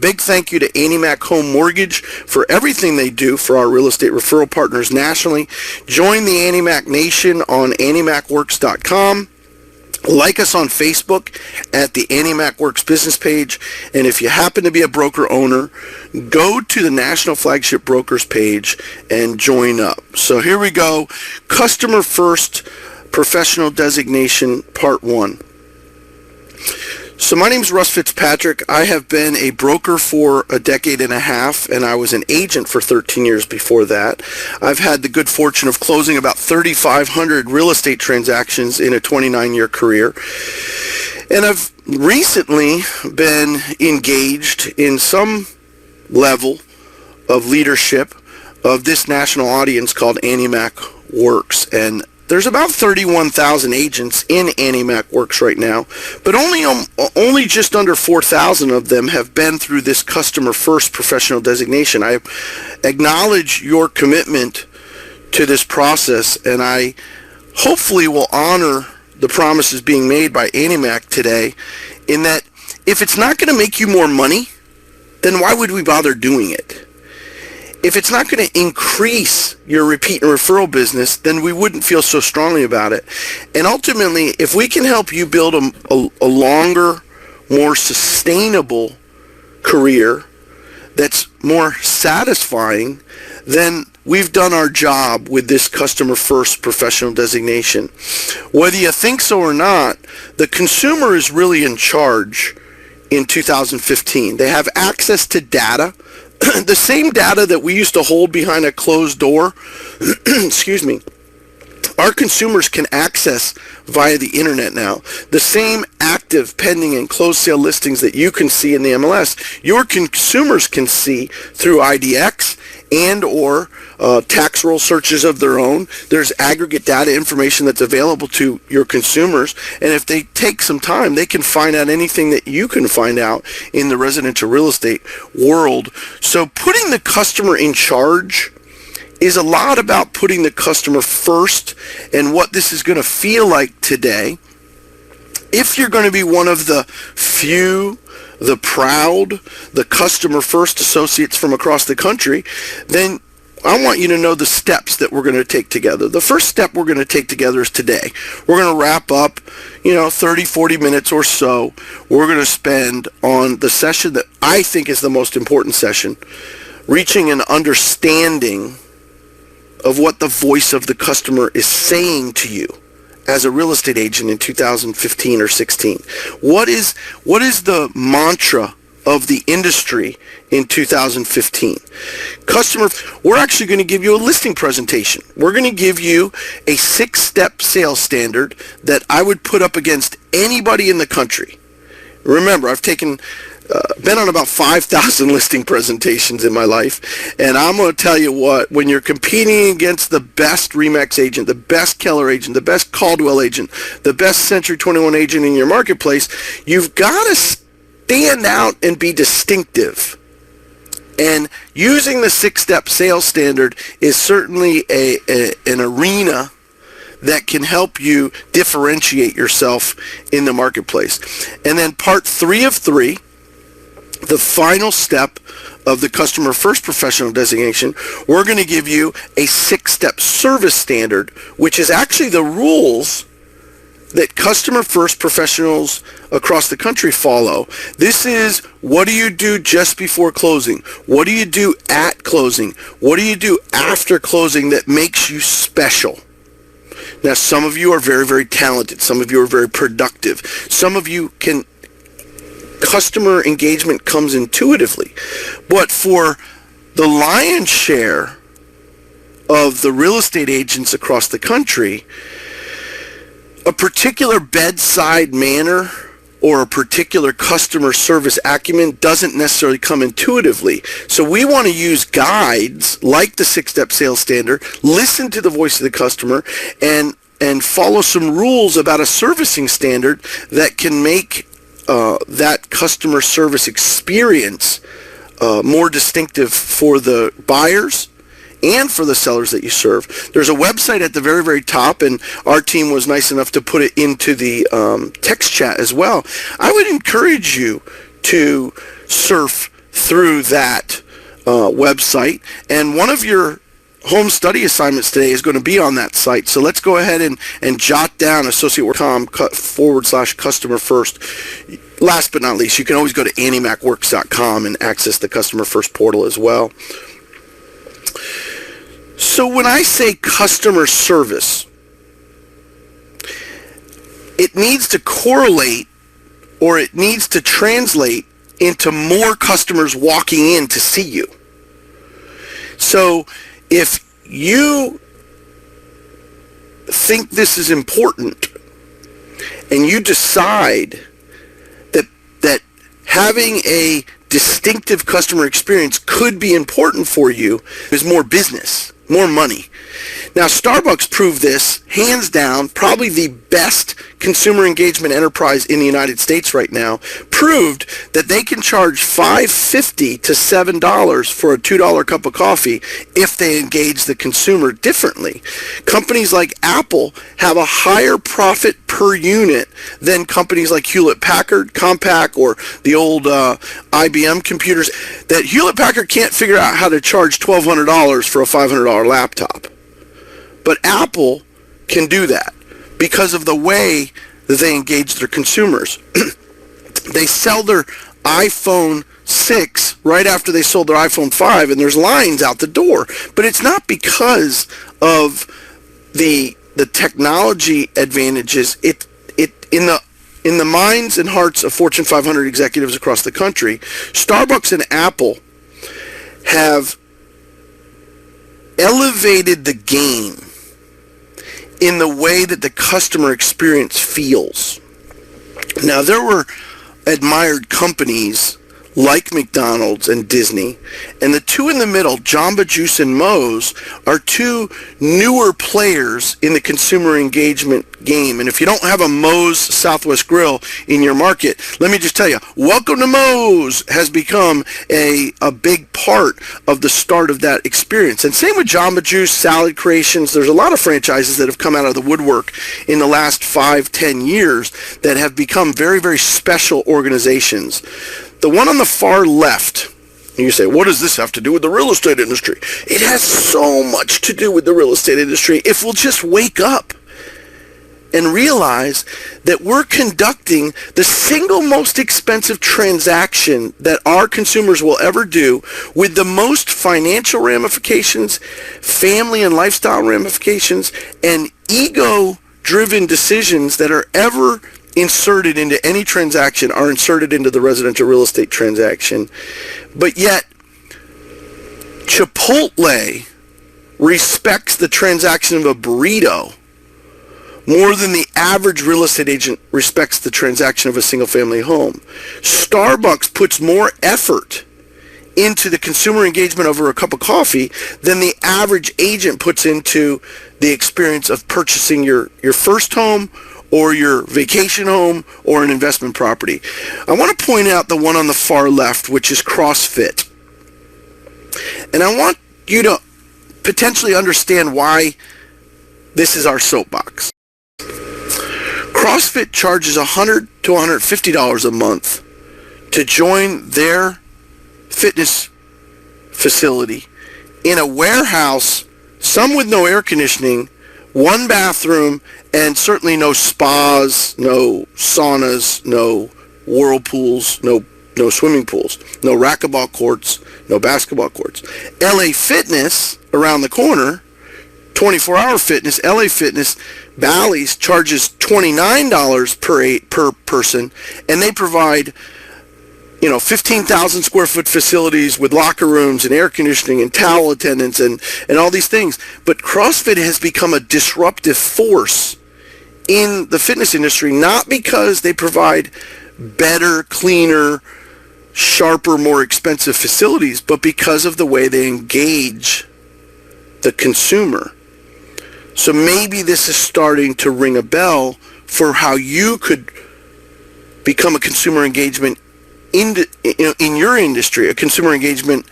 Big thank you to AnnieMac Home Mortgage for everything they do for our real estate referral partners nationally. Join the AnnieMac Nation on AnnieMacWorks.com. Like us on Facebook at the AnnieMac Works business page. And if you happen to be a broker owner, go to the National Flagship Brokers page and join up. So here we go. Customer First Professional Designation Part 1. So my name is Russ Fitzpatrick. I have been a broker for a decade and a half, and I was an agent for 13 years before that. I've had the good fortune of closing about 3,500 real estate transactions in a 29-year career. And I've recently been engaged in some level of leadership of this national audience called AnnieMac Works. And there's about 31,000 agents in AnnieMac Works right now, but only just under 4,000 of them have been through this Customer First Professional Designation. I acknowledge your commitment to this process, and I hopefully will honor the promises being made by AnnieMac today, in that if it's not going to make you more money, then why would we bother doing it? If it's not going to increase your repeat and referral business, then we wouldn't feel so strongly about it. And ultimately, if we can help you build a longer, more sustainable career that's more satisfying, then we've done our job with this Customer First Professional Designation. Whether you think so or not, the consumer is really in charge in 2015. They have access to data, the same data that we used to hold behind a closed door. Excuse me. Our consumers can access via the internet now. The same active, pending, and closed sale listings that you can see in the MLS, your consumers can see through IDX and or tax roll searches of their own. There's aggregate data information that's available to your consumers, and if they take some time, they can find out anything that you can find out in the residential real estate world. So putting the customer in charge is a lot about putting the customer first, and what this is going to feel like today. If you're going to be one of the few, the proud, the customer first associates from across the country, then I want you to know the steps that we're going to take together. The first step we're going to take together is today. We're going to wrap up, 30, 40 minutes or so. We're going to spend on the session that I think is the most important session, reaching an understanding of what the voice of the customer is saying to you as a real estate agent in 2015 or 16. What is the mantra of the industry in 2015? We're actually going to give you a listing presentation. We're going to give you a 6-step sales standard that I would put up against anybody in the country. Remember, I've been on about 5,000 listing presentations in my life, and I'm going to tell you what, when you're competing against the best RE/MAX agent, the best Keller agent, the best Caldwell agent, the best Century 21 agent in your marketplace, you've got to stand out and be distinctive. And using the 6-step sales standard is certainly an arena that can help you differentiate yourself in the marketplace. And then part 3 of 3, the final step of the Customer First Professional Designation, we're going to give you a 6-step service standard, which is actually the rules that Customer First professionals across the country follow. This is, what do you do just before closing? What do you do at closing? What do you do after closing that makes you special? Now, some of you are very, very talented. Some of you are very productive. Some of you customer engagement comes intuitively. But for the lion's share of the real estate agents across the country, a particular bedside manner or a particular customer service acumen doesn't necessarily come intuitively. So we want to use guides like the 6-step sales standard, listen to the voice of the customer, and follow some rules about a servicing standard that can make that customer service experience more distinctive for the buyers and for the sellers that you serve. There's a website at the very, very top, and our team was nice enough to put it into the text chat as well. I would encourage you to surf through that website. And one of your home study assignments today is going to be on that site. So let's go ahead and jot down associatework.com/customer first. Last but not least, you can always go to AnnieMacWorks.com and access the Customer First portal as well. So when I say customer service, it needs to correlate, or it needs to translate into more customers walking in to see you. So if you think this is important and you decide that having a distinctive customer experience could be important for you, there's more business, more money. Now, Starbucks proved this, hands down, probably the best consumer engagement enterprise in the United States right now, proved that they can charge $5.50 to $7 for a $2 cup of coffee if they engage the consumer differently. Companies like Apple have a higher profit per unit than companies like Hewlett-Packard, Compaq, or the old IBM computers. That Hewlett-Packard can't figure out how to charge $1,200 for a $500 laptop. But Apple can do that because of the way that they engage their consumers. They sell their iPhone 6 right after they sold their iPhone 5, and there's lines out the door. But it's not because of the technology advantages. It in the minds and hearts of Fortune 500 executives across the country, Starbucks and Apple have elevated the game in the way that the customer experience feels. Now, there were admired companies like McDonald's and Disney, and the two in the middle, Jamba Juice and Moe's, are two newer players in the consumer engagement game. And if you don't have a Moe's Southwest Grill in your market, let me just tell you, welcome to Moe's has become a big part of the start of that experience. And same with Jamba Juice, Salad Creations. There's a lot of franchises that have come out of the woodwork in the last 5-10 years that have become very, very special organizations. The one on the far left, you say, what does this have to do with the real estate industry? It has so much to do with the real estate industry if we'll just wake up and realize that we're conducting the single most expensive transaction that our consumers will ever do, with the most financial ramifications, family and lifestyle ramifications, and ego-driven decisions that are ever inserted into any transaction are inserted into the residential real estate transaction. But yet, Chipotle respects the transaction of a burrito more than the average real estate agent respects the transaction of a single-family home. Starbucks puts more effort into the consumer engagement over a cup of coffee than the average agent puts into the experience of purchasing your first home or your vacation home or an investment property. I want to point out the one on the far left, which is CrossFit. And I want you to potentially understand why this is our soapbox. CrossFit charges $100 to $150 a month to join their fitness facility in a warehouse, some with no air conditioning, one bathroom, and certainly no spas, no saunas, no whirlpools, no swimming pools, no racquetball courts, no basketball courts. LA Fitness, around the corner, 24-hour fitness, LA Fitness, Bally's charges $29 per person, and they provide 15,000 square foot facilities with locker rooms and air conditioning and towel attendants and all these things. But CrossFit has become a disruptive force in the fitness industry, not because they provide better, cleaner, sharper, more expensive facilities, but because of the way they engage the consumer. So maybe this is starting to ring a bell for how you could become a consumer engagement in your industry, a consumer engagement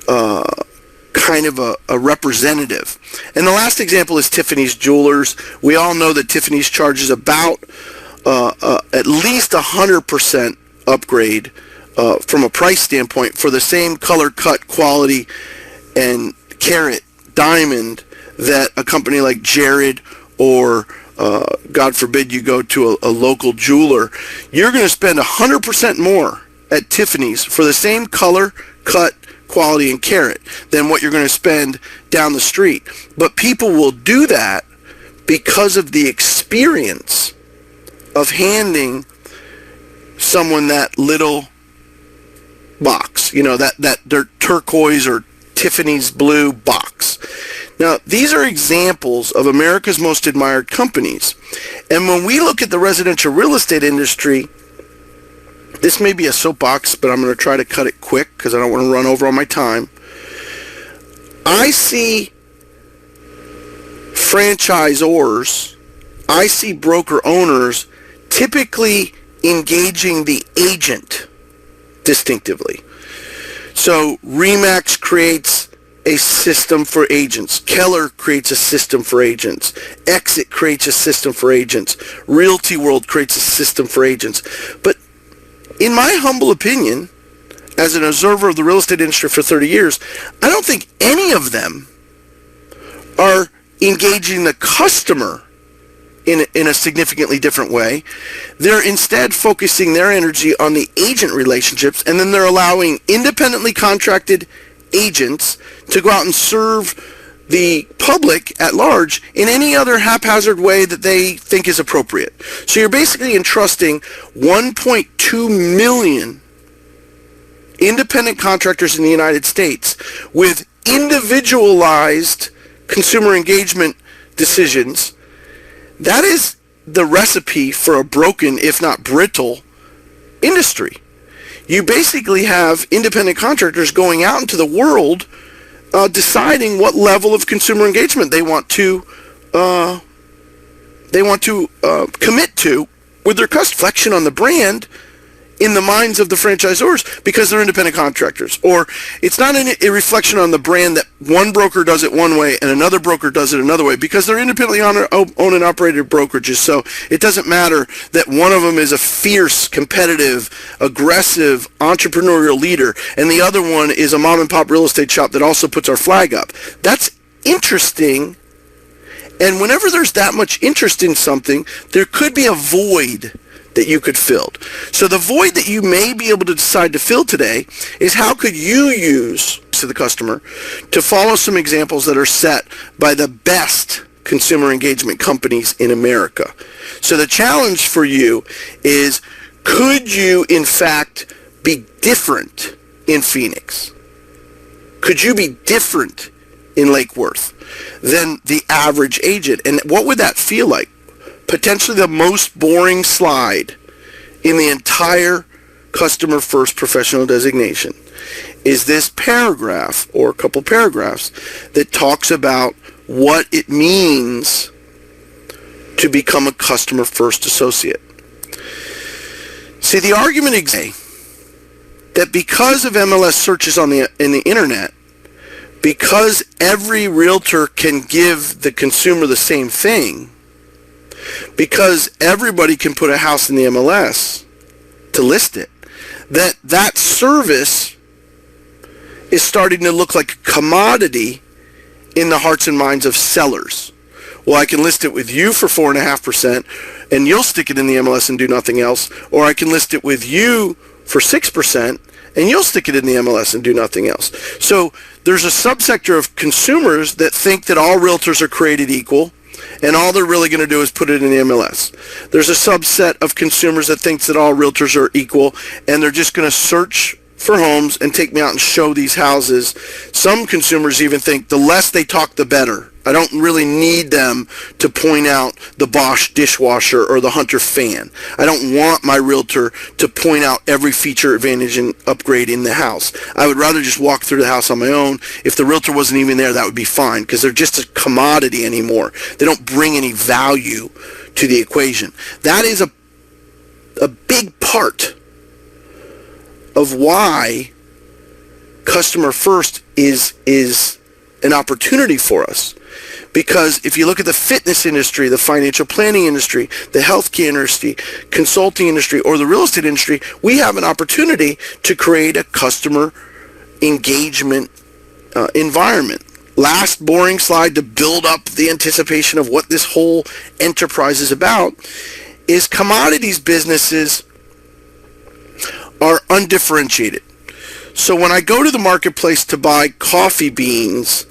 kind of a representative. And the last example is Tiffany's Jewelers. We all know that Tiffany's charges about at least 100% upgrade from a price standpoint for the same color, cut, quality, and carat diamond that a company like Jared or God forbid you go to a local jeweler, you're going to spend 100% more at Tiffany's for the same color, cut, quality, and carat than what you're going to spend down the street. But people will do that because of the experience of handing someone that little box, that their turquoise or Tiffany's blue box. Now, these are examples of America's most admired companies. And when we look at the residential real estate industry, this may be a soapbox, but I'm going to try to cut it quick because I don't want to run over on my time. I see franchisors, I see broker owners typically engaging the agent distinctively. So RE/MAX creates a system for agents. Keller creates a system for agents. Exit creates a system for agents. Realty World creates a system for agents. But in my humble opinion, as an observer of the real estate industry for 30 years, I don't think any of them are engaging the customer in a significantly different way. They're instead focusing their energy on the agent relationships, and then they're allowing independently contracted agents to go out and serve the public at large in any other haphazard way that they think is appropriate. So you're basically entrusting 1.2 million independent contractors in the United States with individualized consumer engagement decisions. That is the recipe for a broken, if not brittle, industry. You basically have independent contractors going out into the world deciding what level of consumer engagement they want to commit to with their customer. Reflection on the brand in the minds of the franchisors because they're independent contractors. Or it's not a reflection on the brand that one broker does it one way and another broker does it another way because they're independently owned and operated brokerages. So it doesn't matter that one of them is a fierce, competitive, aggressive, entrepreneurial leader and the other one is a mom and pop real estate shop that also puts our flag up. That's interesting. And whenever there's that much interest in something, there could be a void that you could fill. So the void that you may be able to decide to fill today is how could you use to the customer to follow some examples that are set by the best consumer engagement companies in America. So the challenge for you is, could you in fact be different in Phoenix? Could you be different in Lake Worth than the average agent? And what would that feel like? Potentially the most boring slide in the entire Customer First Professional Designation is this paragraph or a couple paragraphs that talks about what it means to become a Customer First associate. See, the argument exists that because of MLS searches in the internet, because every realtor can give the consumer the same thing, because everybody can put a house in the MLS to list it, that service is starting to look like a commodity in the hearts and minds of sellers. Well, I can list it with you for 4.5% and you'll stick it in the MLS and do nothing else, or I can list it with you for 6% and you'll stick it in the MLS and do nothing else. So there's a subsector of consumers that think that all realtors are created equal and all they're really going to do is put it in the MLS. There's a subset of consumers that thinks that all realtors are equal and they're just going to search for homes and take me out and show these houses. Some consumers even think the less they talk, the better. I don't really need them to point out the Bosch dishwasher or the Hunter fan. I don't want my realtor to point out every feature, advantage, and upgrade in the house. I would rather just walk through the house on my own. If the realtor wasn't even there, that would be fine because they're just a commodity anymore. They don't bring any value to the equation. That is a big part of why Customer First is an opportunity for us. Because if you look at the fitness industry, the financial planning industry, the healthcare industry, consulting industry, or the real estate industry, we have an opportunity to create a customer engagement environment. Last boring slide to build up the anticipation of what this whole enterprise is about is commodities businesses are undifferentiated. So when I go to the marketplace to buy coffee beans,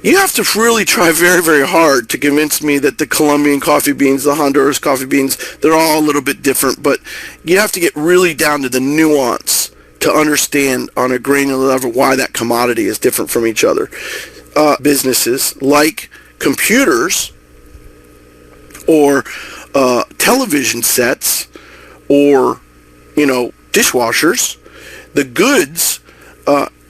you have to really try very, very hard to convince me that the Colombian coffee beans, the Honduras coffee beans, they're all a little bit different, but you have to get really down to the nuance to understand on a granular level why that commodity is different from each other. Businesses like computers or television sets or, dishwashers, the goods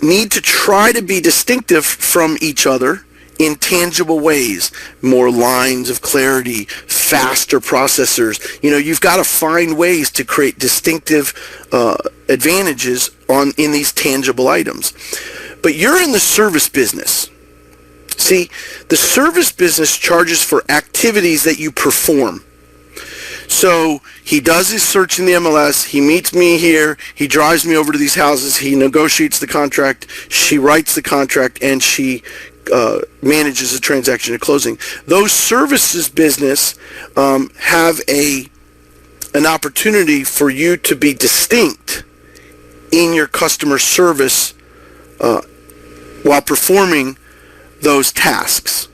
need to try to be distinctive from each other in tangible ways. More lines of clarity, faster processors. You've got to find ways to create distinctive advantages in these tangible items. But you're in the service business. See, the service business charges for activities that you perform. So he does his search in the MLS, he meets me here, he drives me over to these houses, he negotiates the contract, she writes the contract, and she manages the transaction at closing. Those services business have an opportunity for you to be distinct in your customer service while performing those tasks.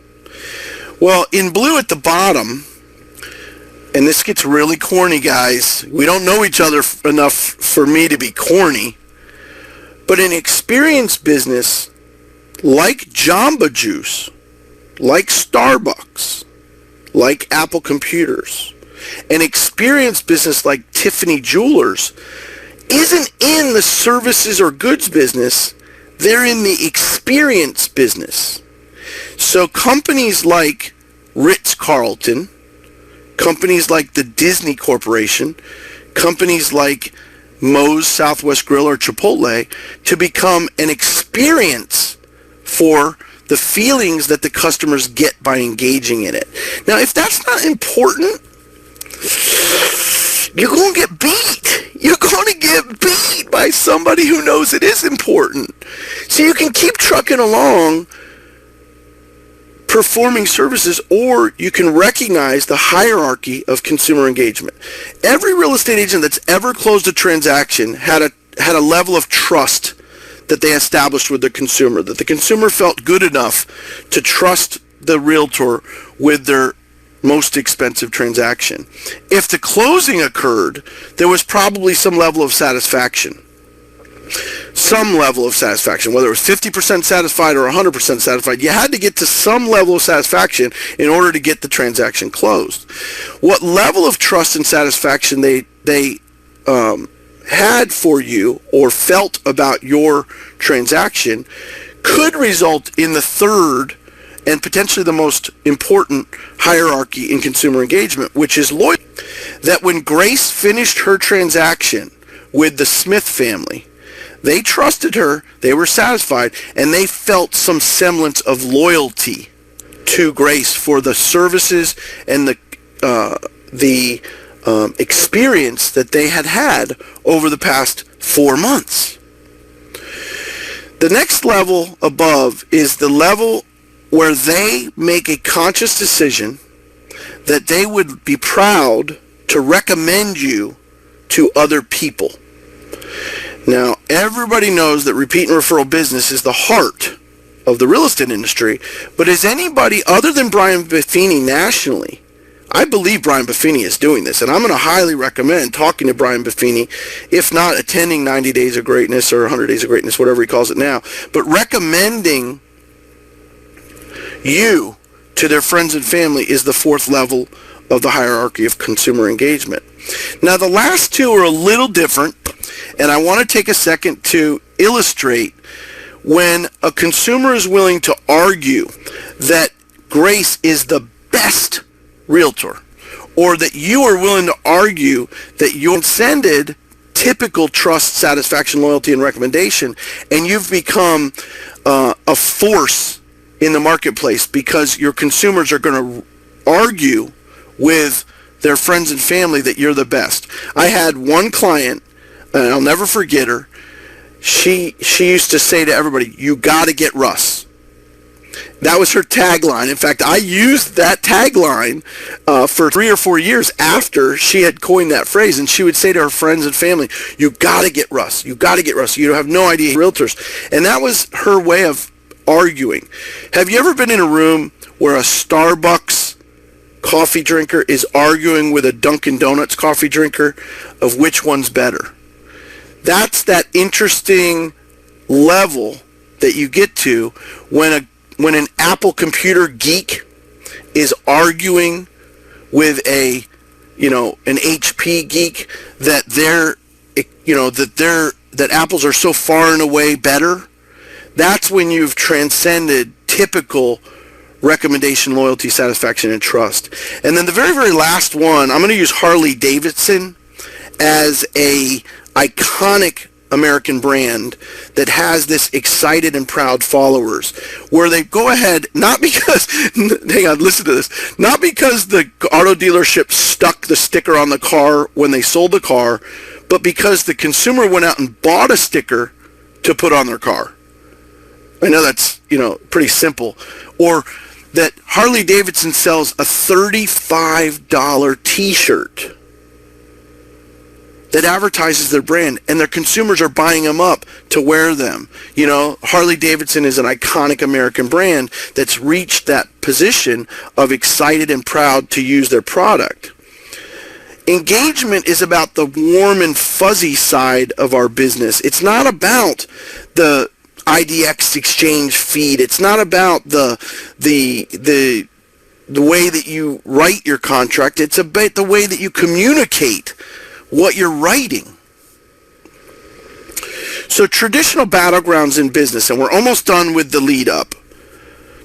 Well, in blue at the bottom, and this gets really corny, guys. We don't know each other enough for me to be corny. But in experience business, like Jamba Juice, like Starbucks, like Apple Computers, an experience business like Tiffany Jewelers isn't in the services or goods business. They're in the experience business. So companies like Ritz-Carlton, companies like the Disney Corporation, companies like Moe's Southwest Grill or Chipotle, to become an experience for the feelings that the customers get by engaging in it. Now, if that's not important, you're going to get beat. You're going to get beat by somebody who knows it is important. So you can keep trucking along performing services, or you can recognize the hierarchy of consumer engagement. Every real estate agent that's ever closed a transaction had a level of trust that they established with the consumer, that the consumer felt good enough to trust the realtor with their most expensive transaction. If the closing occurred, there was probably some level of satisfaction. Whether it was 50% satisfied or 100% satisfied, you had to get to some level of satisfaction in order to get the transaction closed. What level of trust and satisfaction they had for you or felt about your transaction could result in the third and potentially the most important hierarchy in consumer engagement, which is loyalty. That when Grace finished her transaction with the Smith family, they trusted her, they were satisfied, and they felt some semblance of loyalty to Grace for the services and the experience that they had over the past 4 months. The next level above is the level where they make a conscious decision that they would be proud to recommend you to other people. Now, everybody knows that repeat and referral business is the heart of the real estate industry, but is anybody other than Brian Buffini nationally? I believe Brian Buffini is doing this, and I'm going to highly recommend talking to Brian Buffini, if not attending 90 Days of Greatness or 100 Days of Greatness, whatever he calls it now, but recommending you to their friends and family is the fourth level of the hierarchy of consumer engagement. Now, the last two are a little different, and I want to take a second to illustrate when a consumer is willing to argue that Grace is the best realtor, or that you are willing to argue that you transcended typical trust, satisfaction, loyalty, and recommendation, and you've become a force in the marketplace because your consumers are going to argue with their friends and family that you're the best. I had one client, and I'll never forget her. She used to say to everybody, "You got to get Russ." That was her tagline. In fact, I used that tagline for 3 or 4 years after she had coined that phrase. And she would say to her friends and family, "You got to get Russ. You got to get Russ. You have no idea, Realtors." And that was her way of arguing. Have you ever been in a room where a Starbucks coffee drinker is arguing with a Dunkin' Donuts coffee drinker of which one's better? That's that interesting level that you get to when an Apple computer geek is arguing with an HP geek that that Apples are so far and away better. That's when you've transcended typical recommendation, loyalty, satisfaction, and trust. And then the very, very last one, I'm going to use Harley Davidson as a iconic American brand that has this excited and proud followers, where they go ahead, not because, hang on, listen to this, not because the auto dealership stuck the sticker on the car when they sold the car, but because the consumer went out and bought a sticker to put on their car. I know that's, pretty simple. Or that Harley Davidson sells a $35 t-shirt that advertises their brand, and their consumers are buying them up to wear them. Harley Davidson is an iconic American brand that's reached that position of excited and proud to use their product. Engagement is about the warm and fuzzy side of our business. It's not about the IDX exchange feed. It's not about the way that you write your contract. It's about the way that you communicate what you're writing. So traditional battlegrounds in business, and we're almost done with the lead up.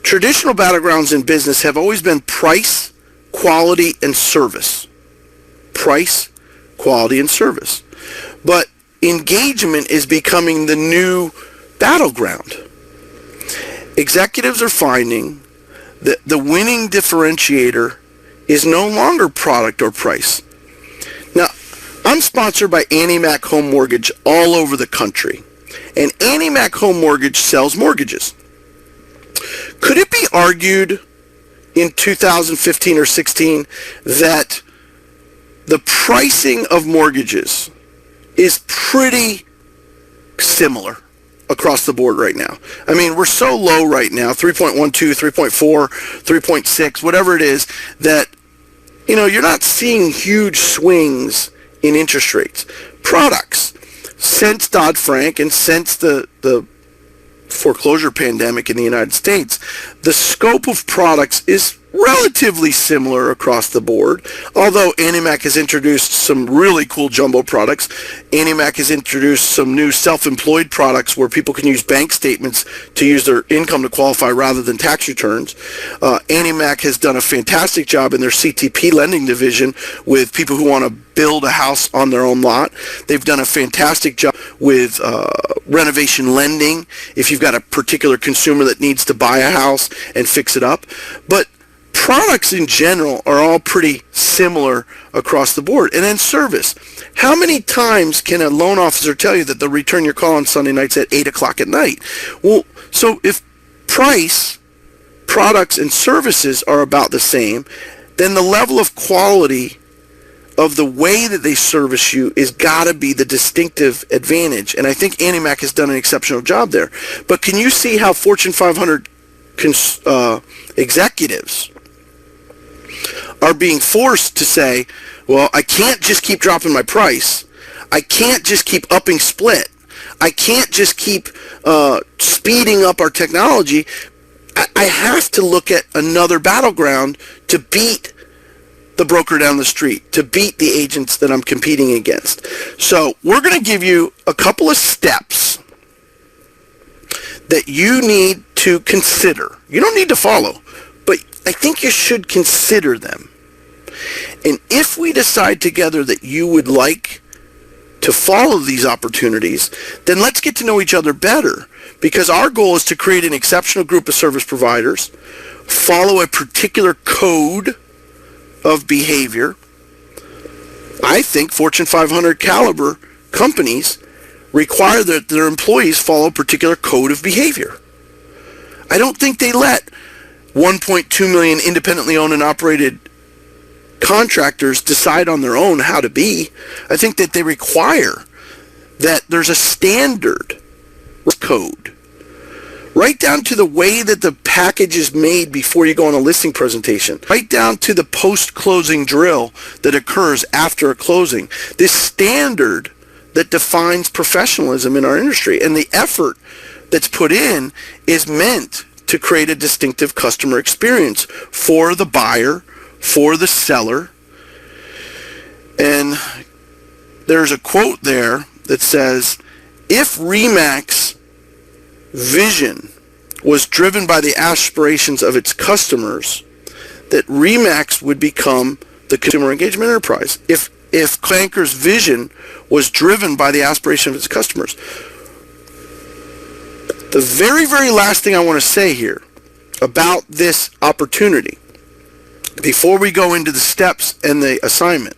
Traditional battlegrounds in business have always been price, quality, and service. Price, quality, and service. But engagement is becoming the new battleground. Executives are finding that the winning differentiator is no longer product or price. Now, I'm sponsored by Annie Mac Home Mortgage all over the country, and Annie Mac Home Mortgage sells mortgages. Could it be argued in 2015 or 16 that the pricing of mortgages is pretty similar across the board right now? I mean, we're so low right now, 3.12, 3.4, 3.6, whatever it is, that, you're not seeing huge swings in interest rates. Products, since Dodd-Frank and since the foreclosure pandemic in the United States, the scope of products is relatively similar across the board. Although Annie Mac has introduced some really cool jumbo products, Annie Mac has introduced some new self-employed products where people can use bank statements to use their income to qualify rather than tax returns. Annie Mac has done a fantastic job in their CTP lending division with people who want to build a house on their own lot. They've done a fantastic job with renovation lending if you've got a particular consumer that needs to buy a house and fix it up. But products in general are all pretty similar across the board. And then service. How many times can a loan officer tell you that they'll return your call on Sunday nights at 8 o'clock at night? Well, so if price, products, and services are about the same, then the level of quality of the way that they service you is got to be the distinctive advantage. And I think Annie Mac has done an exceptional job there. But can you see how Fortune 500 executives are being forced to say, well, I can't just keep dropping my price. I can't just keep upping split. I can't just keep speeding up our technology. I have to look at another battleground to beat the broker down the street, to beat the agents that I'm competing against. So we're going to give you a couple of steps that you need to consider. You don't need to follow, but I think you should consider them. And if we decide together that you would like to follow these opportunities, then let's get to know each other better, because our goal is to create an exceptional group of service providers, follow a particular code of behavior. I think Fortune 500 caliber companies require that their employees follow a particular code of behavior. I don't think they let 1.2 million independently owned and operated contractors decide on their own how to be. I think that they require that there's a standard code, right down to the way that the package is made before you go on a listing presentation, right down to the post-closing drill that occurs after a closing. This standard that defines professionalism in our industry, and the effort that's put in is meant to create a distinctive customer experience for the buyer, for the seller. And there's a quote there that says, if RE/MAX vision was driven by the aspirations of its customers, that RE/MAX would become the consumer engagement enterprise. If Clanker's vision was driven by the aspiration of its customers. The very, very last thing I want to say here about this opportunity, before we go into the steps and the assignment,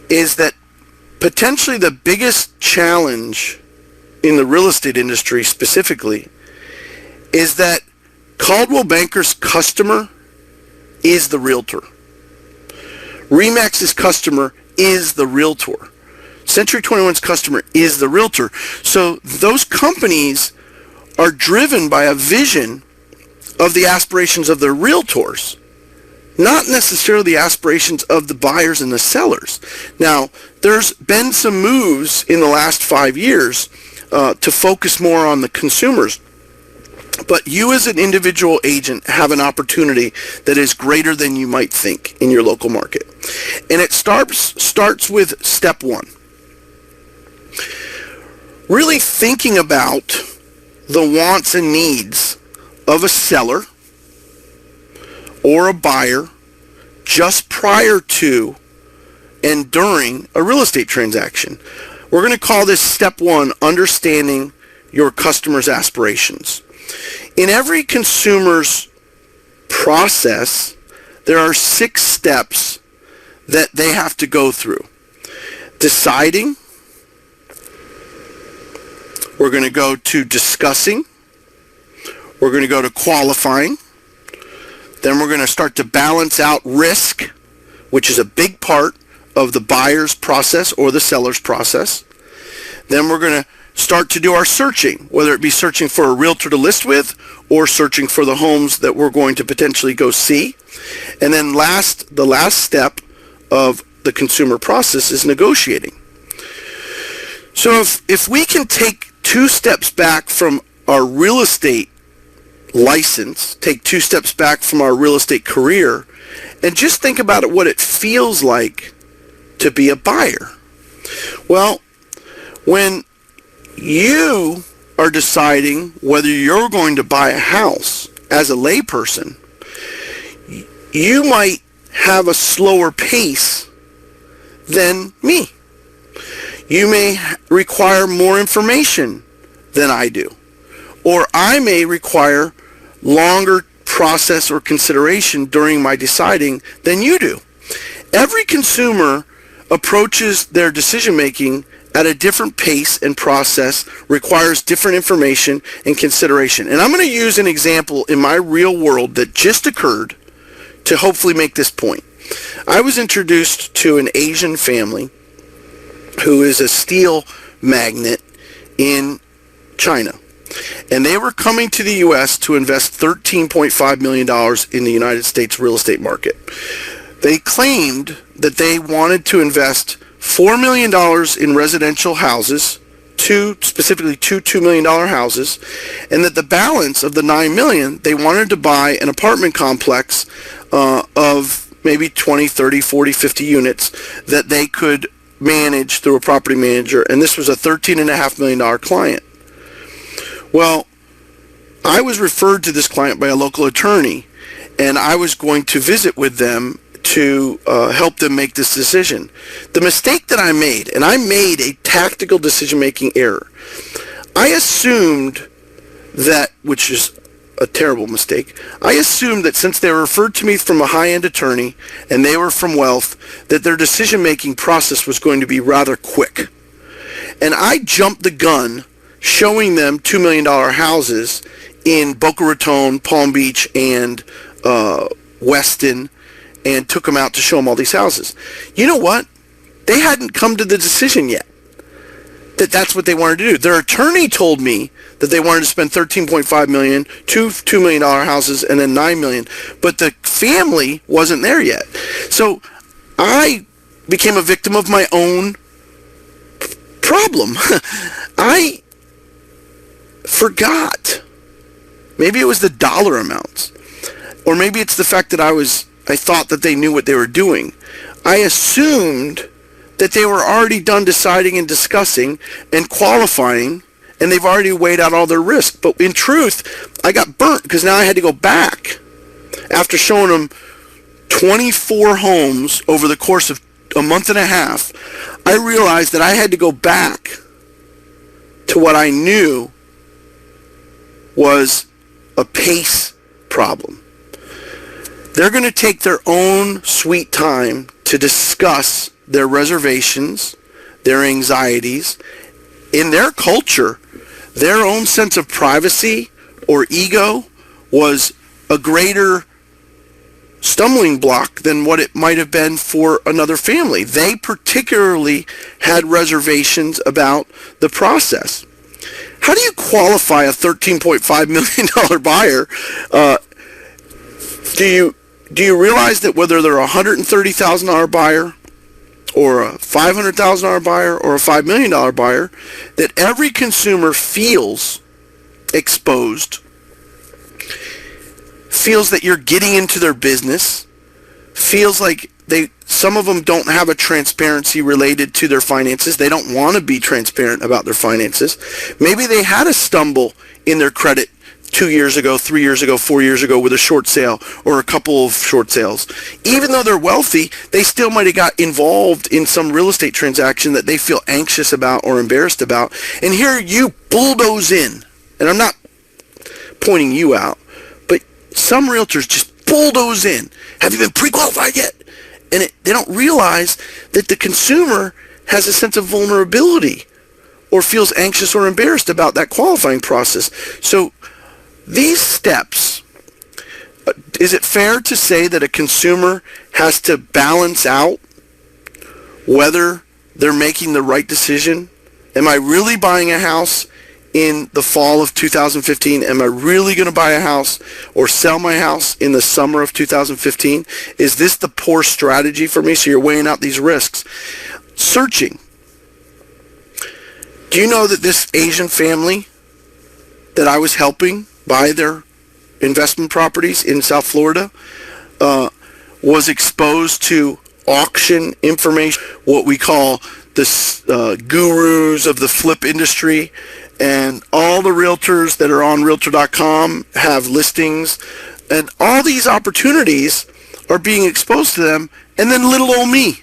is that potentially the biggest challenge in the real estate industry specifically is that Coldwell Banker's customer is the realtor. RE/MAX's customer is the realtor. Century 21's customer is the realtor. So those companies are driven by a vision of the aspirations of their realtors, not necessarily the aspirations of the buyers and the sellers. Now, there's been some moves in the last 5 years to focus more on the consumers. But you as an individual agent have an opportunity that is greater than you might think in your local market. And it starts with step one. Really thinking about the wants and needs of a seller or a buyer just prior to and during a real estate transaction. We're going to call this step one, understanding your customer's aspirations. In every consumer's process, there are 6 steps that they have to go through. Deciding. We're going to go to discussing. We're going to go to qualifying. Then we're going to start to balance out risk, which is a big part of the buyer's process or the seller's process. Then we're going to start to do our searching, whether it be searching for a realtor to list with or searching for the homes that we're going to potentially go see. And then the last step of the consumer process is negotiating. So if we can take 2 steps back from our real estate license, take 2 steps back from our real estate career, and just think about it, what it feels like to be a buyer. Well, when you are deciding whether you're going to buy a house as a layperson, you might have a slower pace than me. You may require more information than I do. Or I may require longer process or consideration during my deciding than you do. Every consumer approaches their decision making at a different pace and process, requires different information and consideration. And I'm going to use an example in my real world that just occurred to hopefully make this point. I was introduced to an Asian family who is a steel magnate in China. And they were coming to the U.S. to invest $13.5 million in the United States real estate market. They claimed that they wanted to invest $4 million in residential houses, specifically two $2 million houses, and that the balance of the $9 million, they wanted to buy an apartment complex of maybe 20, 30, 40, 50 units that they could manage through a property manager, and this was a $13.5 million client. Well, I was referred to this client by a local attorney, and I was going to visit with them to help them make this decision. The mistake that I made, and I made a tactical decision-making error. I assumed that, which is a terrible mistake, I assumed that since they were referred to me from a high-end attorney and they were from wealth, that their decision-making process was going to be rather quick. And I jumped the gun showing them $2 million houses in Boca Raton, Palm Beach, and Weston, and took them out to show them all these houses. You know what? They hadn't come to the decision yet that that's what they wanted to do. Their attorney told me that they wanted to spend $13.5 million, two $2 million houses, and then $9 million. But the family wasn't there yet. So I became a victim of my own problem. I forgot. Maybe it was the dollar amounts. Or maybe it's the fact that I thought that they knew what they were doing. I assumed that they were already done deciding and discussing and qualifying, and they've already weighed out all their risk. But in truth, I got burnt because now I had to go back after showing them 24 homes over the course of a month and a half. I realized that I had to go back to what I knew was a pace problem. They're going to take their own sweet time to discuss their reservations, their anxieties. In their culture, their own sense of privacy or ego was a greater stumbling block than what it might have been for another family. They particularly had reservations about the process. How do you qualify a $13.5 million buyer? Do you realize that whether they're a $130,000 buyer or a $500,000 buyer or a $5 million buyer, that every consumer feels exposed, feels that you're getting into their business, feels like some of them don't have a transparency related to their finances. They don't want to be transparent about their finances. Maybe they had a stumble in their credit 2 years ago, 3 years ago, 4 years ago with a short sale or a couple of short sales. Even though they're wealthy, they still might have got involved in some real estate transaction that they feel anxious about or embarrassed about. And here you bulldoze in. And I'm not pointing you out, but some realtors just bulldoze in. Have you been pre-qualified yet? And they don't realize that the consumer has a sense of vulnerability or feels anxious or embarrassed about that qualifying process. So these steps, is it fair to say that a consumer has to balance out whether they're making the right decision? Am I really buying a house in the fall of 2015? Am I really going to buy a house or sell my house in the summer of 2015? Is this the poor strategy for me? So you're weighing out these risks. Searching. Do you know that this Asian family that I was helping buy their investment properties in South Florida was exposed to auction information, what we call the gurus of the flip industry, and all the realtors that are on Realtor.com have listings, and all these opportunities are being exposed to them, and then little old me.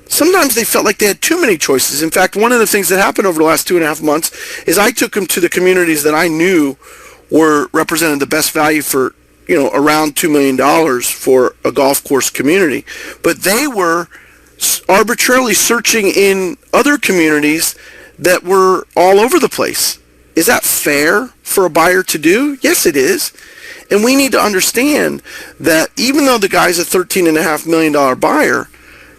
Sometimes they felt like they had too many choices. In fact, one of the things that happened over the last 2.5 months is I took them to the communities that I knew were represented the best value for, around $2 million for a golf course community. But they were arbitrarily searching in other communities that were all over the place. Is that fair for a buyer to do? Yes, it is. And we need to understand that even though the guy's a $13.5 million buyer,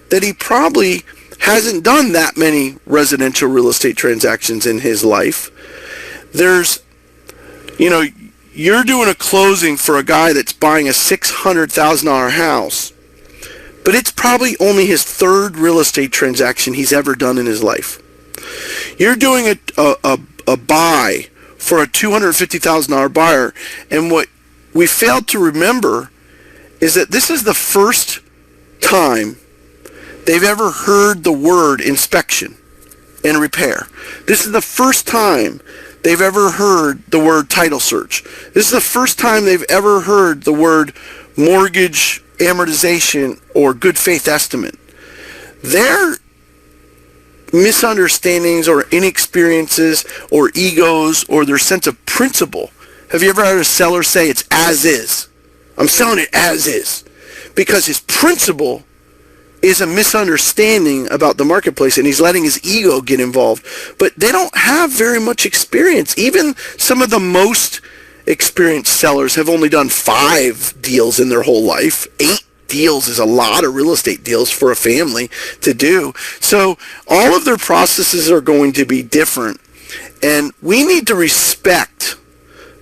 that he probably hasn't done that many residential real estate transactions in his life. There's, you're doing a closing for a guy that's buying a $600,000 house, but it's probably only his third real estate transaction he's ever done in his life. You're doing a buy for a $250,000 buyer, and what we failed to remember is that this is the first time they've ever heard the word inspection and repair. This is the first time they've ever heard the word title search. This is the first time they've ever heard the word mortgage amortization or good faith estimate. Their misunderstandings or inexperiences or egos or their sense of principle. Have you ever heard a seller say it's as is? I'm selling it as is. Because his principle is a misunderstanding about the marketplace, and he's letting his ego get involved. But they don't have very much experience. Even some of the most experienced sellers have only done 5 deals in their whole life. 8 deals is a lot of real estate deals for a family to do. So all of their processes are going to be different, and we need to respect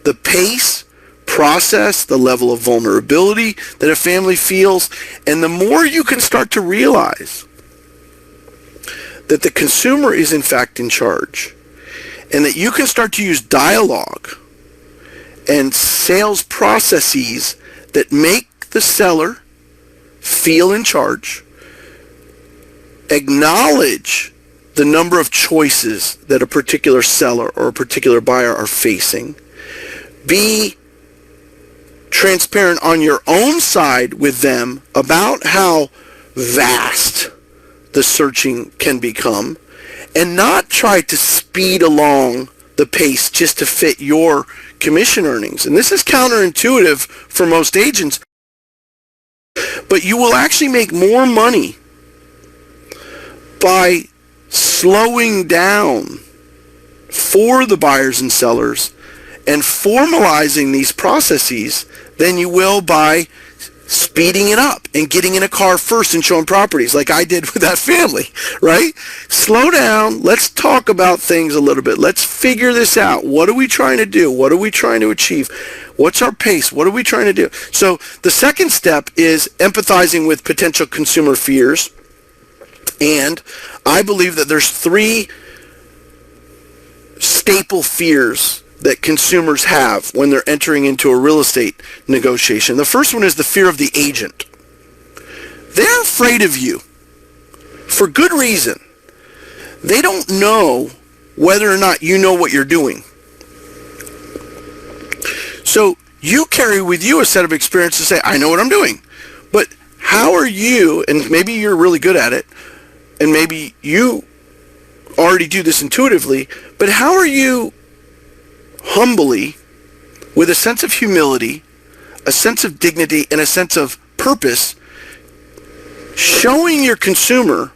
the pace, process, the level of vulnerability that a family feels. And the more you can start to realize that the consumer is in fact in charge, and that you can start to use dialogue and sales processes that make the seller feel in charge, acknowledge the number of choices that a particular seller or a particular buyer are facing, be transparent on your own side with them about how vast the searching can become, and not try to speed along the pace just to fit your commission earnings. And this is counterintuitive for most agents, but you will actually make more money by slowing down for the buyers and sellers and formalizing these processes than you will by speeding it up and getting in a car first and showing properties like I did with that family, right? Slow down. Let's talk about things a little bit. Let's figure this out. What are we trying to do? What are we trying to achieve? What's our pace? What are we trying to do? So the second step is empathizing with potential consumer fears. And I believe that there's 3 staple fears that consumers have when they're entering into a real estate negotiation. The first one is the fear of the agent. They're afraid of you for good reason. They don't know whether or not you know what you're doing. So you carry with you a set of experience to say, I know what I'm doing. But how are you, and maybe you're really good at it, and maybe you already do this intuitively, but how are you humbly, with a sense of humility, a sense of dignity, and a sense of purpose, showing your consumer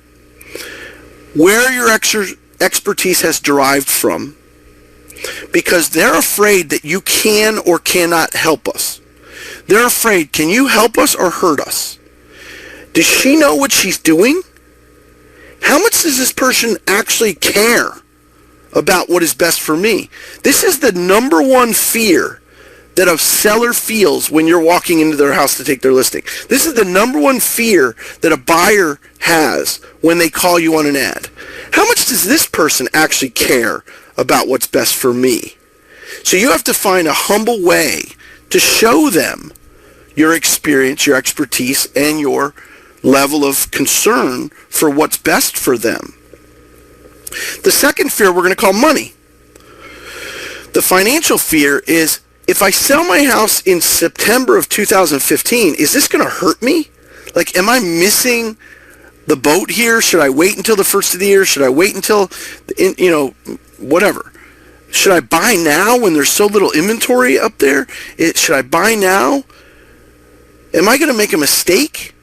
where your expertise has derived from, because they're afraid that you can or cannot help us. They're afraid, can you help us or hurt us? Does she know what she's doing? How much does this person actually care about what is best for me? This is the number one fear that a seller feels when you're walking into their house to take their listing. This is the number one fear that a buyer has when they call you on an ad. How much does this person actually care about what's best for me? So you have to find a humble way to show them your experience, your expertise, and your level of concern for what's best for them. The second fear we're going to call money. The financial fear is, if I sell my house in September of 2015, is this going to hurt me? Like, am I missing the boat here? Should I wait until the first of the year? Should I wait until, whatever? Should I buy now when there's so little inventory up there? Should I buy now? Am I going to make a mistake?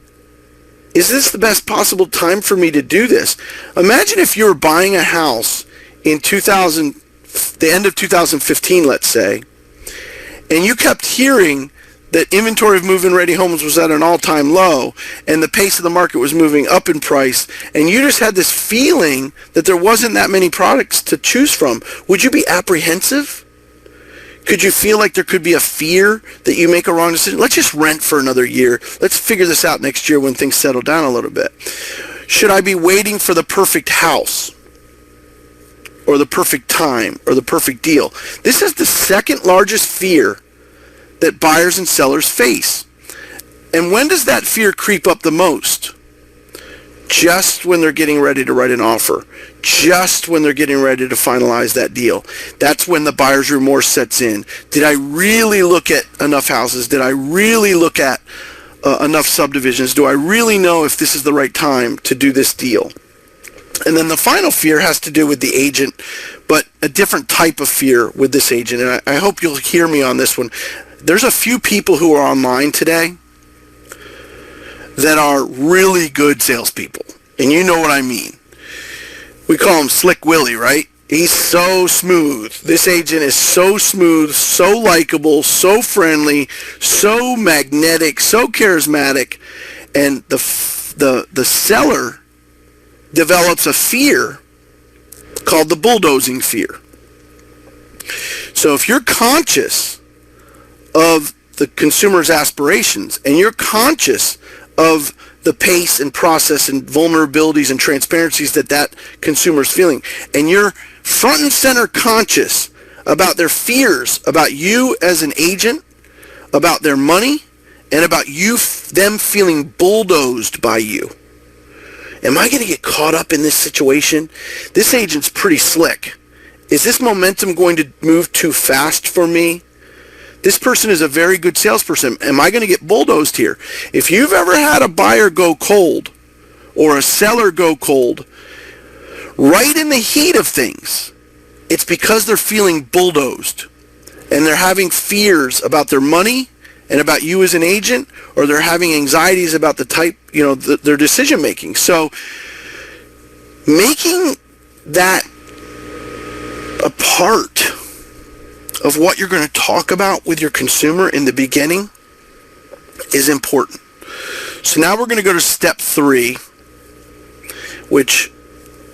Is this the best possible time for me to do this? Imagine if you were buying a house in the end of 2015, let's say, and you kept hearing that inventory of move-in ready homes was at an all-time low, and the pace of the market was moving up in price, and you just had this feeling that there wasn't that many products to choose from. Would you be apprehensive? Could you feel like there could be a fear that you make a wrong decision? Let's just rent for another year. Let's figure this out next year when things settle down a little bit. Should I be waiting for the perfect house, or the perfect time, or the perfect deal? This is the second largest fear that buyers and sellers face. And when does that fear creep up the most? Just when they're getting ready to write an offer. Just when they're getting ready to finalize that deal. That's when the buyer's remorse sets in. Did I really look at enough houses? Did I really look at enough subdivisions? Do I really know if this is the right time to do this deal? And then the final fear has to do with the agent, but a different type of fear with this agent. And I hope you'll hear me on this one. There's a few people who are online today that are really good salespeople. And you know what I mean. We call him Slick Willie, right? He's so smooth. This agent is so smooth, so likable, so friendly, so magnetic, so charismatic. And the seller develops a fear called the bulldozing fear. So if you're conscious of the consumer's aspirations and you're conscious of the pace and process and vulnerabilities and transparencies that consumer's feeling, and you're front and center conscious about their fears about you as an agent, about their money, and about them feeling bulldozed by you. Am I going to get caught up in this situation? This agent's pretty slick. Is this momentum going to move too fast for me? This person is a very good salesperson. Am I going to get bulldozed here? If you've ever had a buyer go cold or a seller go cold, right in the heat of things, it's because they're feeling bulldozed and they're having fears about their money and about you as an agent, or they're having anxieties about the type, their decision making. So making that a part of what you're going to talk about with your consumer in the beginning is important. So now we're going to go to step 3, which,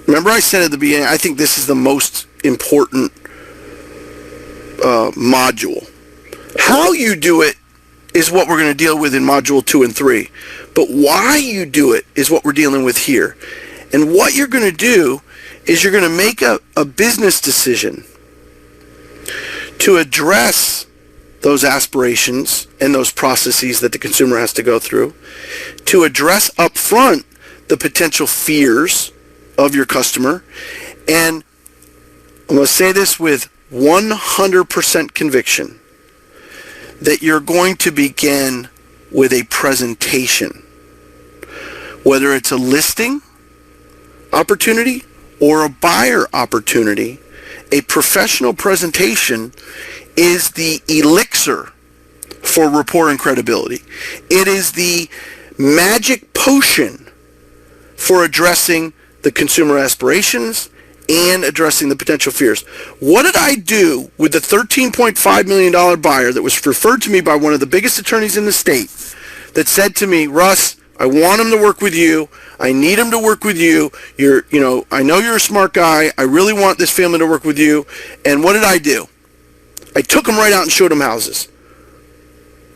remember I said at the beginning, I think this is the most important module. How you do it is what we're going to deal with in module 2 and 3. But why you do it is what we're dealing with here. And what you're going to do is you're going to make a business decision to address those aspirations and those processes that the consumer has to go through, to address up front the potential fears of your customer. And I'm going to say this with 100% conviction, that you're going to begin with a presentation. Whether it's a listing opportunity or a buyer opportunity, a professional presentation is the elixir for rapport and credibility. It is the magic potion for addressing the consumer aspirations and addressing the potential fears. What did I do with the $13.5 million buyer that was referred to me by one of the biggest attorneys in the state that said to me, Russ, I want him to work with you. I need him to work with you. I know you're a smart guy. I really want this family to work with you. And what did I do? I took him right out and showed him houses.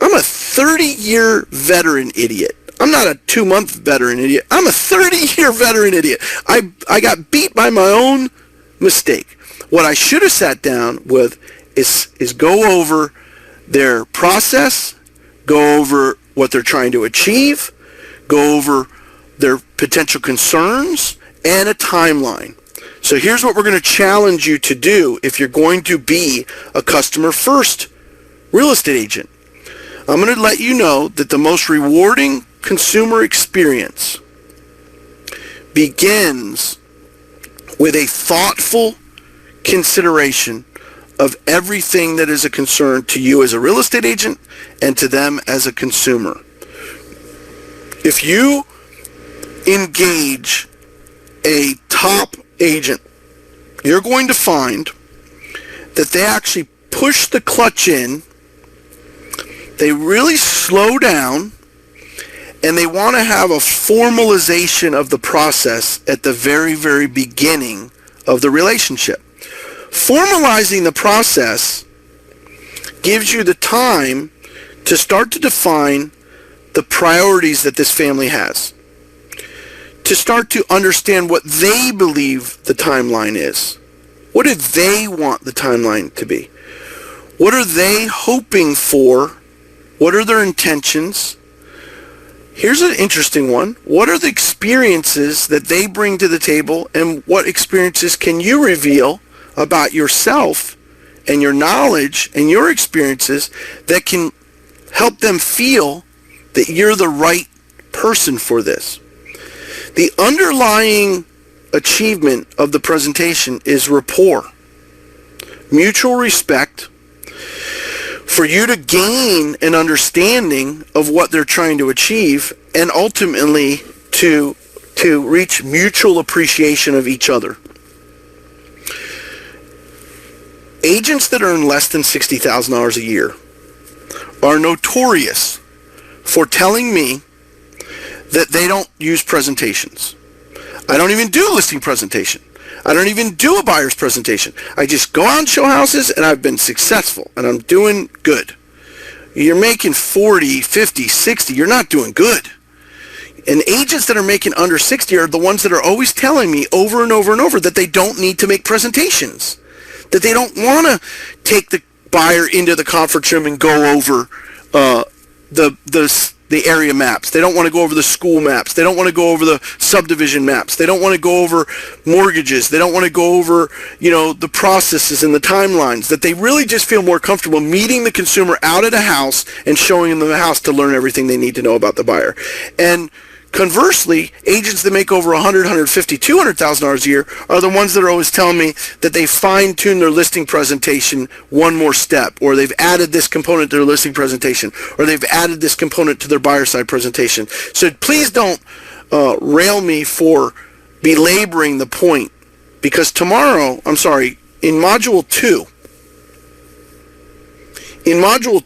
I'm a 30-year veteran idiot. I'm not a 2-month veteran idiot. I'm a 30-year veteran idiot. I got beat by my own mistake. What I should have sat down with is go over their process, go over what they're trying to achieve, go over their potential concerns, and a timeline. So here's what we're going to challenge you to do if you're going to be a customer-first real estate agent. I'm going to let you know that the most rewarding consumer experience begins with a thoughtful consideration of everything that is a concern to you as a real estate agent and to them as a consumer. If you engage a top agent, you're going to find that they actually push the clutch in, they really slow down, and they want to have a formalization of the process at the very, very beginning of the relationship. Formalizing the process gives you the time to start to define the priorities that this family has, to start to understand what they believe the timeline is. What do they want the timeline to be? What are they hoping for? What are their intentions? Here's an interesting one. What are the experiences that they bring to the table, and what experiences can you reveal about yourself and your knowledge and your experiences that can help them feel that you're the right person for this. The underlying achievement of the presentation is rapport, mutual respect, for you to gain an understanding of what they're trying to achieve, and ultimately to reach mutual appreciation of each other. Agents that earn less than $60,000 a year are notorious for telling me that they don't use presentations. I don't even do a listing presentation. I don't even do a buyer's presentation. I just go out and show houses, and I've been successful, and I'm doing good. You're making 40, 50, 60. You're not doing good. And agents that are making under 60 are the ones that are always telling me over and over and over that they don't need to make presentations, that they don't want to take the buyer into the conference room and go over the area maps. They don't want to go over the school maps. They don't want to go over the subdivision maps. They don't want to go over mortgages. They don't want to go over, the processes and the timelines. That they really just feel more comfortable meeting the consumer out at a house and showing them the house to learn everything they need to know about the buyer. And conversely, agents that make over $100,000, $150,000, $200,000 a year are the ones that are always telling me that they fine-tune their listing presentation one more step, or they've added this component to their listing presentation, or they've added this component to their buyer side presentation. So please don't rail me for belaboring the point, because in Module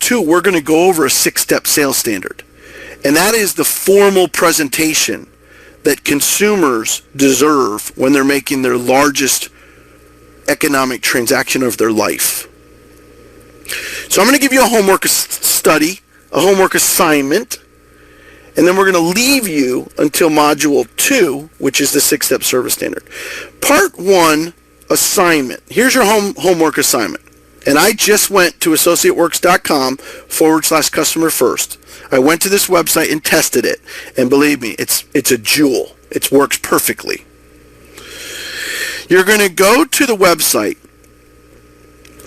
2, we're going to go over a 6-step sales standard. And that is the formal presentation that consumers deserve when they're making their largest economic transaction of their life. So I'm going to give you a homework study, a homework assignment, and then we're going to leave you until Module 2, which is the 6-step service standard. Part 1, assignment. Here's your homework assignment. And I just went to associateworks.com/customer first. I went to this website and tested it, and believe me, it's a jewel. It works perfectly. You're going to go to the website,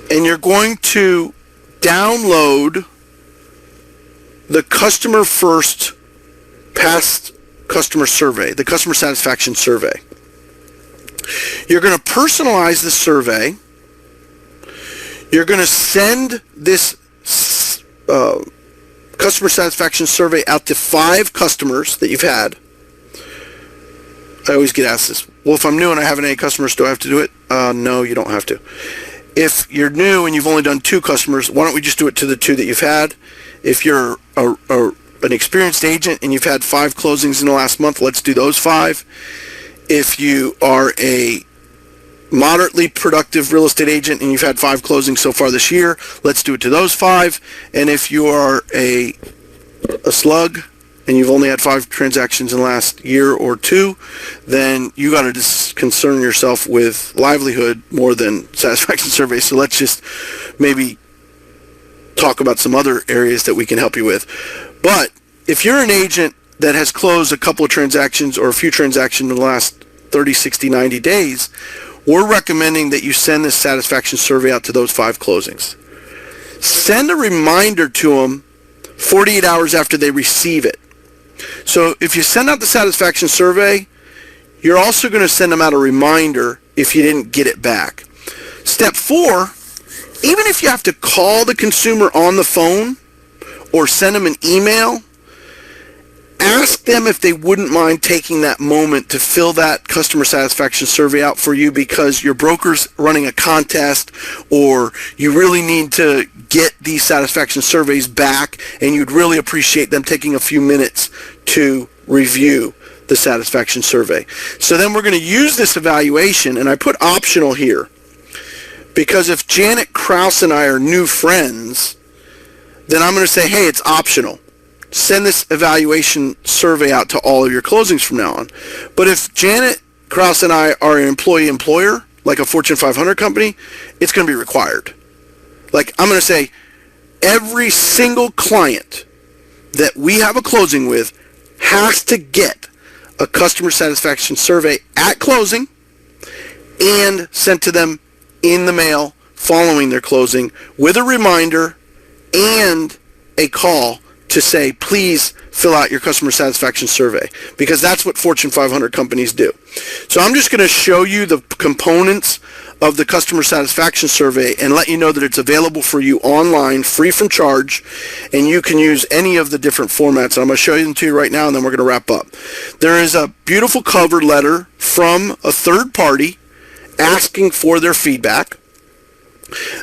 and you're going to download the Customer First Past Customer Survey, the Customer Satisfaction Survey. You're going to personalize the survey. You're going to send this customer satisfaction survey out to 5 customers that you've had. I always get asked this. Well, if I'm new and I haven't any customers, do I have to do it? No, you don't have to. If you're new and you've only done 2 customers, why don't we just do it to the 2 that you've had? If you're an experienced agent and you've had 5 closings in the last month, let's do those 5. If you are a moderately productive real estate agent and you've had 5 closings so far this year, let's do it to those 5. And if you are a slug and you've only had 5 transactions in the last year or 2, then you got to just concern yourself with livelihood more than satisfaction surveys. So let's just maybe talk about some other areas that we can help you with. But if you're an agent that has closed a couple of transactions or a few transactions in the last 30, 60, 90 days, we're recommending that you send this satisfaction survey out to those 5 closings. Send a reminder to them 48 hours after they receive it. So if you send out the satisfaction survey, you're also going to send them out a reminder if you didn't get it back. Step 4, even if you have to call the consumer on the phone or send them an email, ask them if they wouldn't mind taking that moment to fill that customer satisfaction survey out for you, because your broker's running a contest, or you really need to get these satisfaction surveys back, and you'd really appreciate them taking a few minutes to review the satisfaction survey. So then we're going to use this evaluation, and I put optional here, because if Janet Krause and I are new friends, then I'm going to say, hey, it's optional. Send this evaluation survey out to all of your closings from now on. But if Janet Krause and I are an employee-employer, like a Fortune 500 company, it's going to be required. Like, I'm going to say, every single client that we have a closing with has to get a customer satisfaction survey at closing and sent to them in the mail following their closing with a reminder and a call to say, please fill out your customer satisfaction survey, because that's what Fortune 500 companies do. So I'm just going to show you the components of the customer satisfaction survey and let you know that it's available for you online, free from charge, and you can use any of the different formats. And I'm going to show them to you right now, and then we're going to wrap up. There is a beautiful cover letter from a third party asking for their feedback.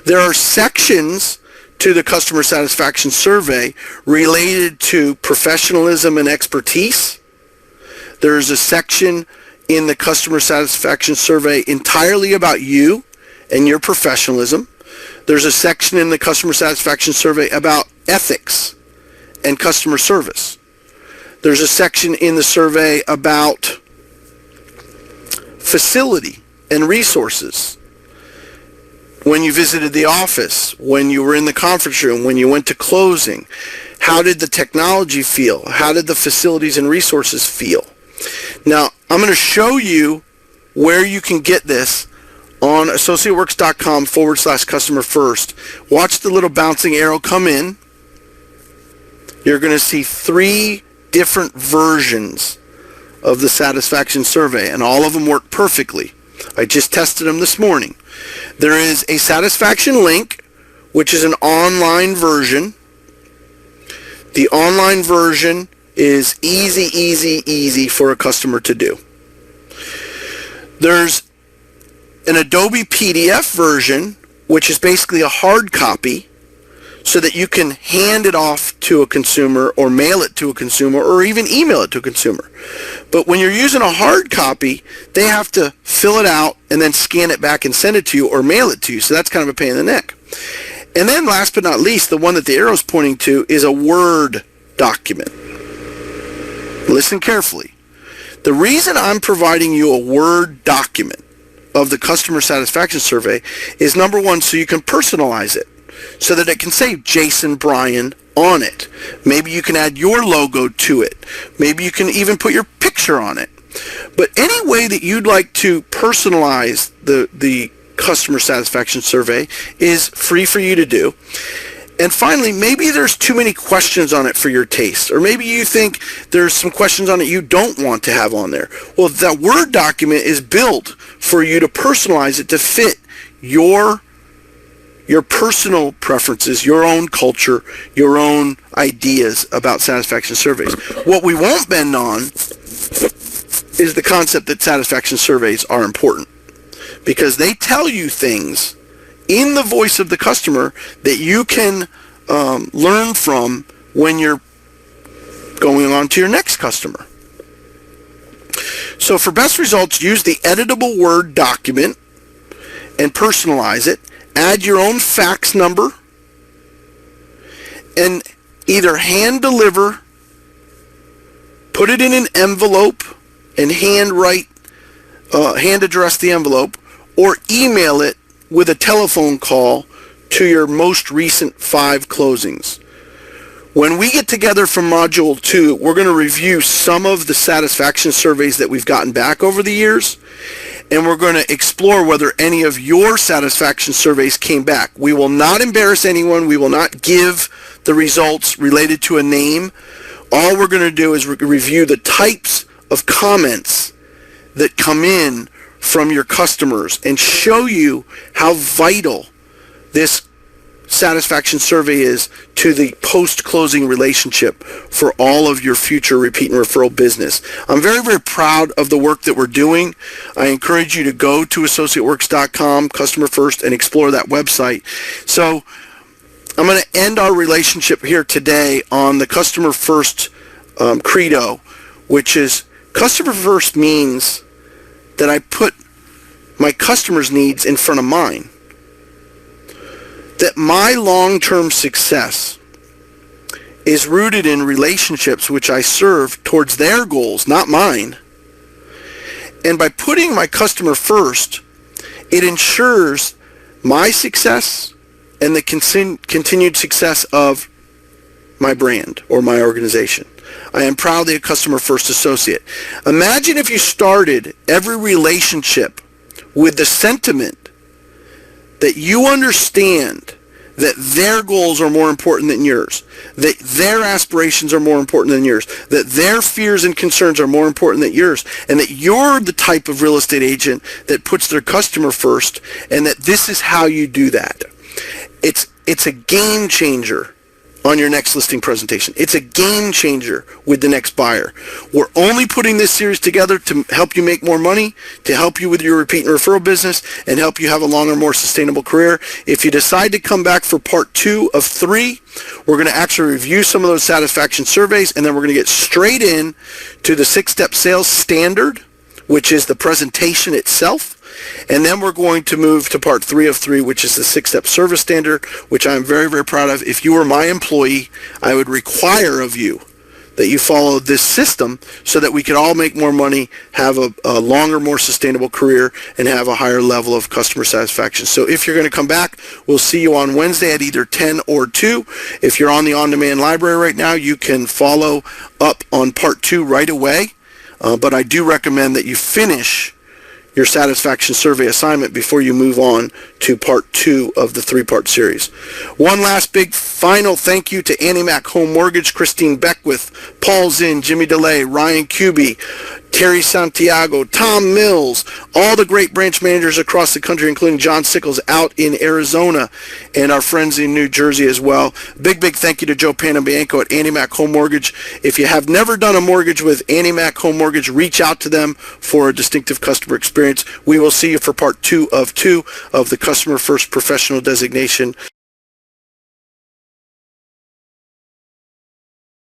There are sections to the customer satisfaction survey related to professionalism and expertise. There is a section in the customer satisfaction survey entirely about you and your professionalism. There's a section in the customer satisfaction survey about ethics and customer service. There's a section in the survey about facility and resources. When you visited the office, when you were in the conference room, when you went to closing, how did the technology feel? How did the facilities and resources feel? Now, I'm going to show you where you can get this on associateworks.com/customer first. Watch the little bouncing arrow come in. You're going to see 3 different versions of the satisfaction survey, and all of them work perfectly. I just tested them this morning. There is a satisfaction link, which is an online version. The online version is easy for a customer to do. There's an Adobe PDF version, which is basically a hard copy, so that you can hand it off to a consumer or mail it to a consumer or even email it to a consumer. But when you're using a hard copy, they have to fill it out and then scan it back and send it to you or mail it to you. So that's kind of a pain in the neck. And then last but not least, the one that the arrow's pointing to is a Word document. Listen carefully. The reason I'm providing you a Word document of the customer satisfaction survey is, number one, so you can personalize it, so that it can say Jason Bryan on it. Maybe you can add your logo to it. Maybe you can even put your picture on it. But any way that you'd like to personalize the customer satisfaction survey is free for you to do. And finally, maybe there's too many questions on it for your taste, or maybe you think there's some questions on it you don't want to have on there. Well, that Word document is built for you to personalize it to fit your personal preferences, your own culture, your own ideas about satisfaction surveys. What we won't bend on is the concept that satisfaction surveys are important, because they tell you things in the voice of the customer that you can learn from when you're going on to your next customer. So for best results, use the editable Word document and personalize it. Add your own fax number and either hand deliver, put it in an envelope and hand address the envelope, or email it with a telephone call to your most recent 5 closings. When we get together from Module 2, we're going to review some of the satisfaction surveys that we've gotten back over the years, and we're going to explore whether any of your satisfaction surveys came back. We will not embarrass anyone. We will not give the results related to a name. All we're going to do is review the types of comments that come in from your customers and show you how vital this satisfaction survey is to the post-closing relationship for all of your future repeat and referral business. I'm very, very proud of the work that we're doing. I encourage you to go to associateworks.com, Customer First, and explore that website. So I'm going to end our relationship here today on the Customer First credo, which is Customer First means that I put my customers' needs in front of mine. That my long-term success is rooted in relationships which I serve towards their goals, not mine. And by putting my customer first, it ensures my success and the continued success of my brand or my organization. I am proudly a customer first associate. Imagine if you started every relationship with the sentiment that you understand that their goals are more important than yours, that their aspirations are more important than yours, that their fears and concerns are more important than yours, and that you're the type of real estate agent that puts their customer first, and that this is how you do that. It's a game changer on your next listing presentation. It's a game changer with the next buyer. We're only putting this series together to help you make more money, to help you with your repeat and referral business, and help you have a longer, more sustainable career. If you decide to come back for part 2 of 3, we're going to actually review some of those satisfaction surveys, and then we're going to get straight in to the 6-step sales standard, which is the presentation itself. And then we're going to move to part 3 of 3, which is the 6-step service standard, which I'm very, very proud of. If you were my employee, I would require of you that you follow this system so that we can all make more money, have a longer, more sustainable career, and have a higher level of customer satisfaction. So if you're going to come back, we'll see you on Wednesday at either 10 or 2. If you're on the on-demand library right now, you can follow up on part 2 right away. But I do recommend that you finish your satisfaction survey assignment before you move on to part 2 of the 3-part series. One last big final thank you to Annie Mac Home Mortgage, Christine Beckwith, Paul Zinn, Jimmy DeLay, Ryan Cuby, Terry Santiago, Tom Mills, all the great branch managers across the country, including John Sickles out in Arizona, and our friends in New Jersey as well. Big thank you to Joe Panabianco at Annie Mac Home Mortgage. If you have never done a mortgage with Annie Mac Home Mortgage, reach out to them for a distinctive customer experience. We will see you for part 2 of the Customer First Professional Designation